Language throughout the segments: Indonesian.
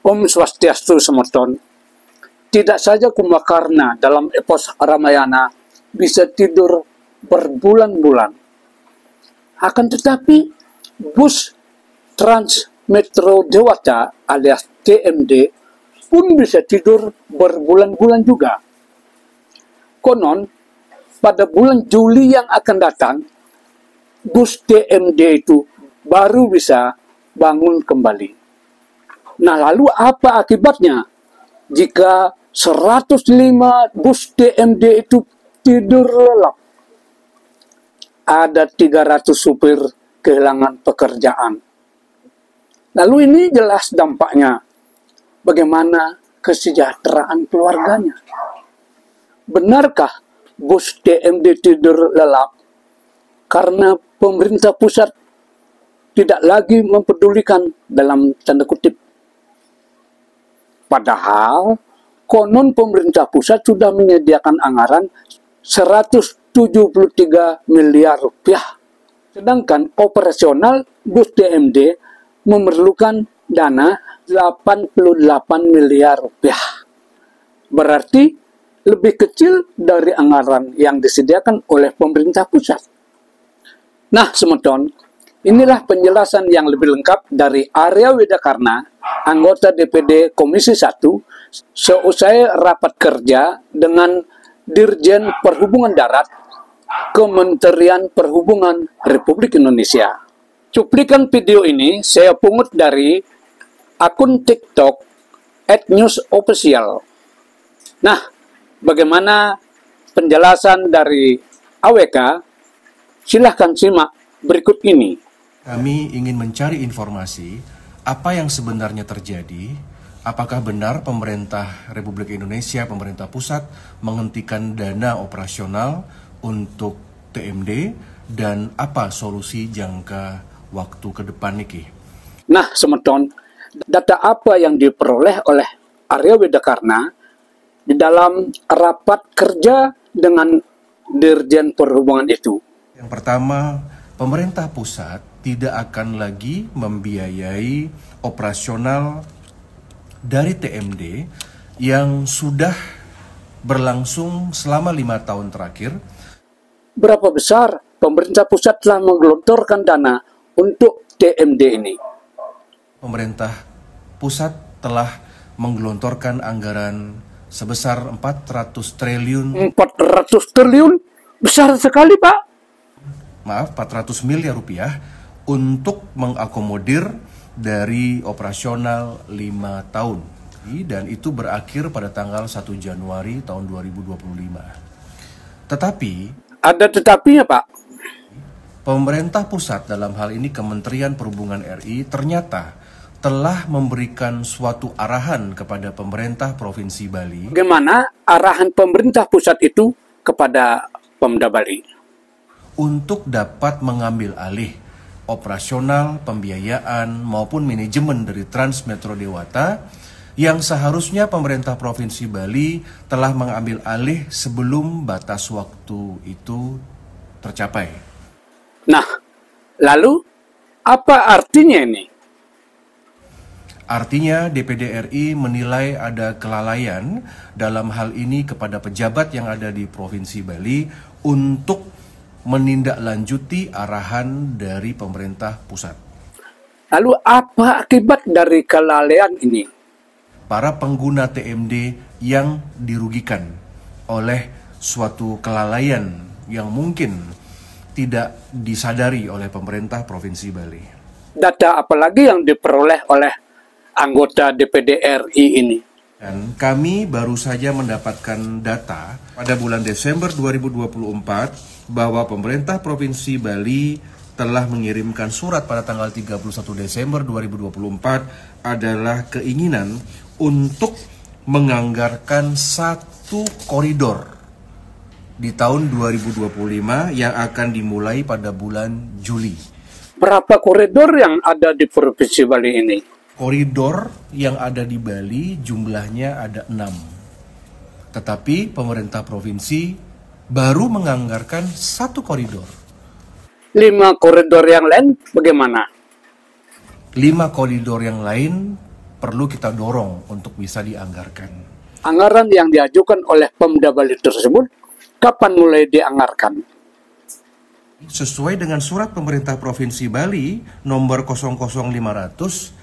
Om Swastiastu Semerton. Tidak saja Kumbakarna dalam epos Ramayana bisa tidur berbulan-bulan. Akan tetapi bus Trans Metro Dewata alias TMD pun bisa tidur berbulan-bulan juga. Konon, pada bulan Juli yang akan datang, bus TMD itu baru bisa bangun kembali. Nah, lalu apa akibatnya jika 105 bus TMD itu tidur lelap? Ada 300 supir kehilangan pekerjaan. Lalu ini jelas dampaknya. Bagaimana kesejahteraan keluarganya? Benarkah bus TMD tidur lelap karena pemerintah pusat tidak lagi mempedulikan dalam tanda kutip? Padahal konon pemerintah pusat sudah menyediakan anggaran 173 miliar rupiah. Sedangkan operasional bus TMD memerlukan dana 88 miliar rupiah. Berarti lebih kecil dari anggaran yang disediakan oleh pemerintah pusat. Nah, Semeton, inilah penjelasan yang lebih lengkap dari Arya Widakarna, anggota DPD Komisi 1, seusai rapat kerja dengan Dirjen Perhubungan Darat, Kementerian Perhubungan Republik Indonesia. Cuplikan video ini saya pungut dari akun TikTok @newsofficial. Nah, bagaimana penjelasan dari AWK? Silahkan simak berikut ini. Kami ingin mencari informasi apa yang sebenarnya terjadi. Apakah benar pemerintah Republik Indonesia, pemerintah pusat menghentikan dana operasional untuk TMD dan apa solusi jangka waktu ke depan niki? Nah, Semeton, data apa yang diperoleh oleh Arya Widakarna di dalam rapat kerja dengan Dirjen Perhubungan itu? Yang pertama, pemerintah pusat tidak akan lagi membiayai operasional dari TMD yang sudah berlangsung selama 5 tahun terakhir. Berapa besar pemerintah pusat telah menggelontorkan dana untuk TMD ini? Pemerintah pusat telah menggelontorkan anggaran sebesar 400 triliun. 400 triliun? Besar sekali, Pak. 400 miliar rupiah untuk mengakomodir dari operasional 5 tahun. Dan itu berakhir pada tanggal 1 Januari tahun 2025. Tetapi ada tetapinya, Pak. Pemerintah pusat dalam hal ini Kementerian Perhubungan RI ternyata telah memberikan suatu arahan kepada pemerintah Provinsi Bali. Bagaimana arahan pemerintah pusat itu kepada Pemda Bali? Untuk dapat mengambil alih operasional, pembiayaan, maupun manajemen dari Trans Metro Dewata yang seharusnya pemerintah Provinsi Bali telah mengambil alih sebelum batas waktu itu tercapai. Nah, lalu apa artinya ini? Artinya DPD RI menilai ada kelalaian dalam hal ini kepada pejabat yang ada di Provinsi Bali untuk menindaklanjuti arahan dari pemerintah pusat. Lalu apa akibat dari kelalaian ini? Para pengguna TMD yang dirugikan oleh suatu kelalaian yang mungkin tidak disadari oleh pemerintah Provinsi Bali. Data apalagi yang diperoleh oleh anggota DPD RI ini? Dan kami baru saja mendapatkan data pada bulan Desember 2024 bahwa pemerintah Provinsi Bali telah mengirimkan surat pada tanggal 31 Desember 2024 adalah keinginan untuk menganggarkan satu koridor di tahun 2025 yang akan dimulai pada bulan Juli. Berapa koridor yang ada di Provinsi Bali ini? Koridor yang ada di Bali jumlahnya ada 6. Tetapi pemerintah provinsi baru menganggarkan satu koridor. 5 koridor yang lain bagaimana? 5 koridor yang lain perlu kita dorong untuk bisa dianggarkan. Anggaran yang diajukan oleh Pemda Bali tersebut kapan mulai dianggarkan? Sesuai dengan surat pemerintah Provinsi Bali nomor 00511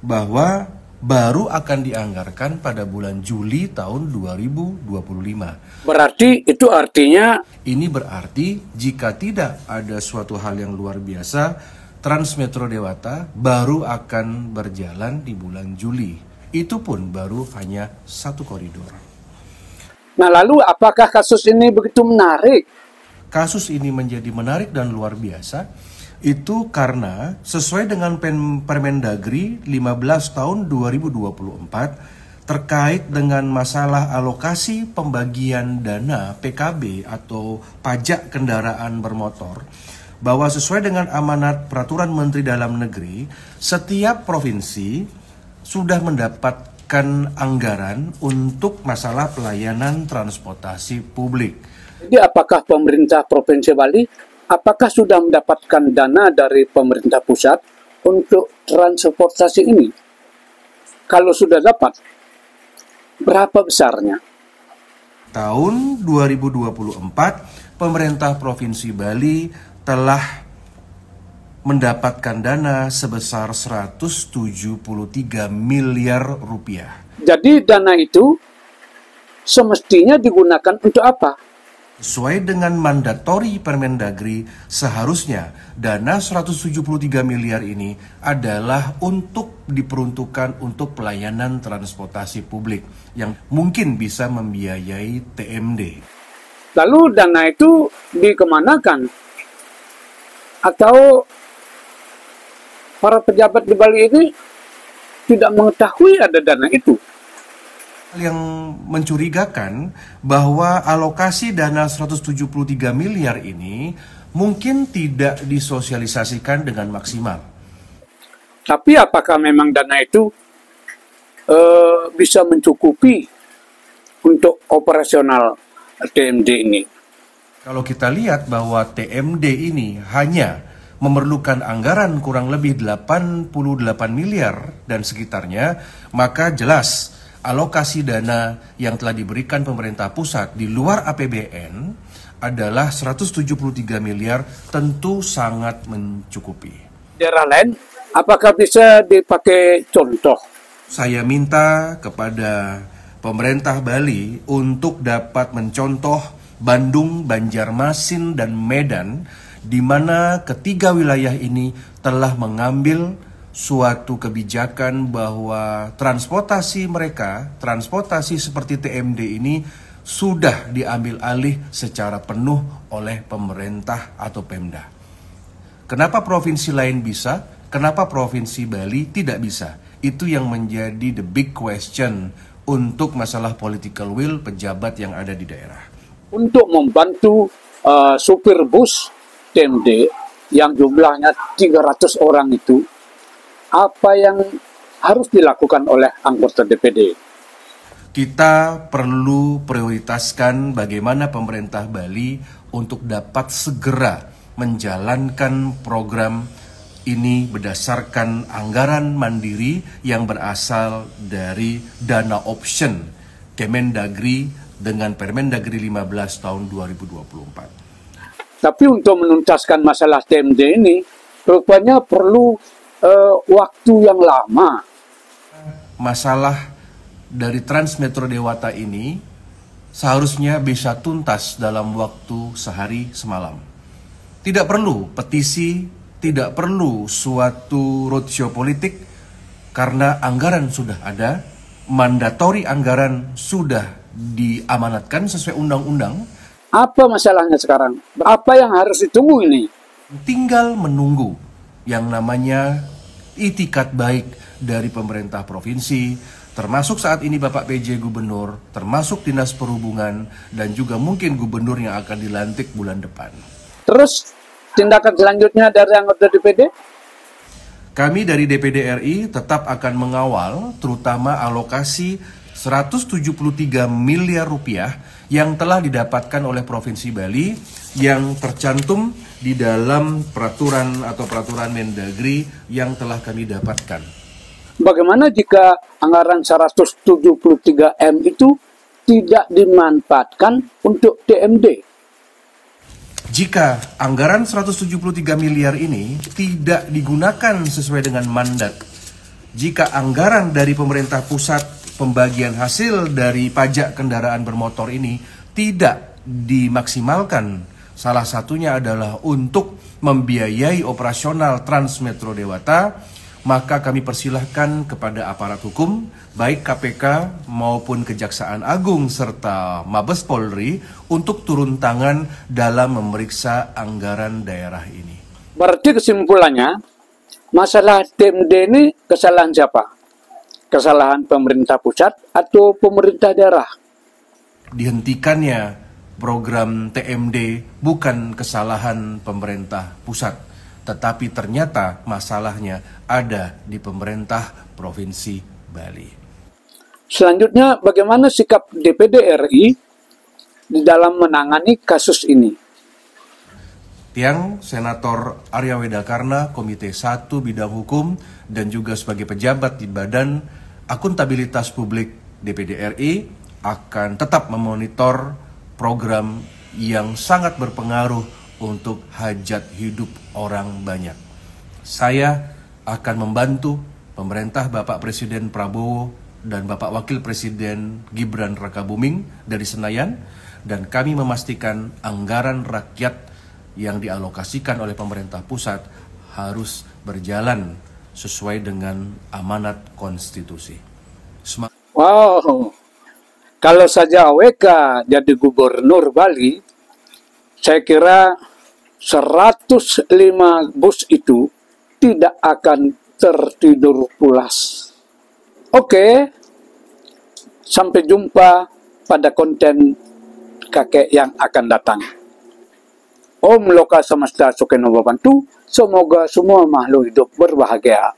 bahwa baru akan dianggarkan pada bulan Juli tahun 2025. Berarti itu artinya Ini berarti jika tidak ada suatu hal yang luar biasa, Transmetro Dewata baru akan berjalan di bulan Juli. Itu pun baru hanya satu koridor. nah lalu apakah kasus ini begitu menarik? Kasus ini menjadi menarik dan luar biasa itu karena sesuai dengan Permendagri 15 tahun 2024 terkait dengan masalah alokasi pembagian dana PKB atau pajak kendaraan bermotor, bahwa sesuai dengan amanat Peraturan Menteri Dalam Negeri, setiap provinsi sudah mendapatkan anggaran untuk masalah pelayanan transportasi publik. Jadi apakah pemerintah Provinsi Bali apakah sudah mendapatkan dana dari pemerintah pusat untuk transportasi ini? Kalau sudah dapat, berapa besarnya? Tahun 2024, pemerintah Provinsi Bali telah mendapatkan dana sebesar 173 miliar rupiah. Jadi dana itu semestinya digunakan untuk apa? Sesuai dengan mandatori Permendagri, seharusnya dana 173 miliar ini adalah untuk diperuntukkan untuk pelayanan transportasi publik yang mungkin bisa membiayai TMD. Lalu dana itu dikemanakan? Atau para pejabat di Bali ini tidak mengetahui ada dana itu? Yang mencurigakan bahwa alokasi dana 173 miliar ini mungkin tidak disosialisasikan dengan maksimal. Tapi apakah memang dana itu bisa mencukupi untuk operasional TMD ini? Kalau kita lihat bahwa TMD ini hanya memerlukan anggaran kurang lebih 88 miliar dan sekitarnya, maka jelas alokasi dana yang telah diberikan pemerintah pusat di luar APBN adalah 173 miliar tentu sangat mencukupi. Daerah lain, apakah bisa dipakai contoh? Saya minta kepada pemerintah Bali untuk dapat mencontoh Bandung, Banjarmasin, dan Medan, di mana ketiga wilayah ini telah mengambil suatu kebijakan bahwa transportasi mereka, transportasi seperti TMD ini sudah diambil alih secara penuh oleh pemerintah atau Pemda. Kenapa provinsi lain bisa? Kenapa provinsi Bali tidak bisa? Itu yang menjadi the big question untuk masalah political will pejabat yang ada di daerah. Untuk membantu supir bus TMD yang jumlahnya 300 orang itu, apa yang harus dilakukan oleh anggota DPD? Kita perlu prioritaskan bagaimana pemerintah Bali untuk dapat segera menjalankan program ini berdasarkan anggaran mandiri yang berasal dari dana option Kemendagri dengan Permendagri 15 tahun 2024. Tapi untuk menuntaskan masalah TMD ini, rupanya perlu waktu yang lama. Masalah dari Transmetro Dewata ini seharusnya bisa tuntas dalam waktu sehari semalam. Tidak perlu petisi, tidak perlu suatu roadshow politik, karena anggaran sudah ada, mandatori anggaran sudah diamanatkan sesuai undang-undang. Apa masalahnya sekarang? Apa yang harus ditunggu ini? Tinggal menunggu yang namanya itikat baik dari pemerintah provinsi, termasuk saat ini Bapak PJ Gubernur, termasuk Dinas Perhubungan, dan juga mungkin Gubernur yang akan dilantik bulan depan. Terus tindakan selanjutnya dari anggota DPD? Kami dari DPD RI tetap akan mengawal terutama alokasi 173 miliar rupiah yang telah didapatkan oleh Provinsi Bali yang tercantum di dalam peraturan atau peraturan Mendagri yang telah kami dapatkan. Bagaimana jika anggaran 173 M itu tidak dimanfaatkan untuk TMD? Jika anggaran 173 miliar ini tidak digunakan sesuai dengan mandat, jika anggaran dari pemerintah pusat pembagian hasil dari pajak kendaraan bermotor ini tidak dimaksimalkan, salah satunya adalah untuk membiayai operasional Transmetro Dewata, maka kami persilahkan kepada aparat hukum, baik KPK maupun Kejaksaan Agung serta Mabes Polri untuk turun tangan dalam memeriksa anggaran daerah ini. Berarti kesimpulannya, masalah TMD ini kesalahan siapa? Kesalahan pemerintah pusat atau pemerintah daerah? Dihentikannya program TMD bukan kesalahan pemerintah pusat, tetapi ternyata masalahnya ada di pemerintah Provinsi Bali. Selanjutnya, bagaimana sikap DPD RI di dalam menangani kasus ini? Tiang Senator Arya Wedakarna, Komite 1 Bidang Hukum, dan juga sebagai pejabat di Badan Akuntabilitas Publik DPD RI akan tetap memonitor program yang sangat berpengaruh untuk hajat hidup orang banyak. Saya akan membantu pemerintah Bapak Presiden Prabowo dan Bapak Wakil Presiden Gibran Rakabuming dari Senayan, dan kami memastikan anggaran rakyat yang dialokasikan oleh pemerintah pusat harus berjalan sesuai dengan amanat konstitusi. Wow, kalau saja AWK jadi gubernur Bali, saya kira 105 bus itu tidak akan tertidur pulas. Oke, sampai jumpa pada konten kakek yang akan datang. Om Loka Semesta Sukeno Babantu, semoga semua makhluk hidup berbahagia.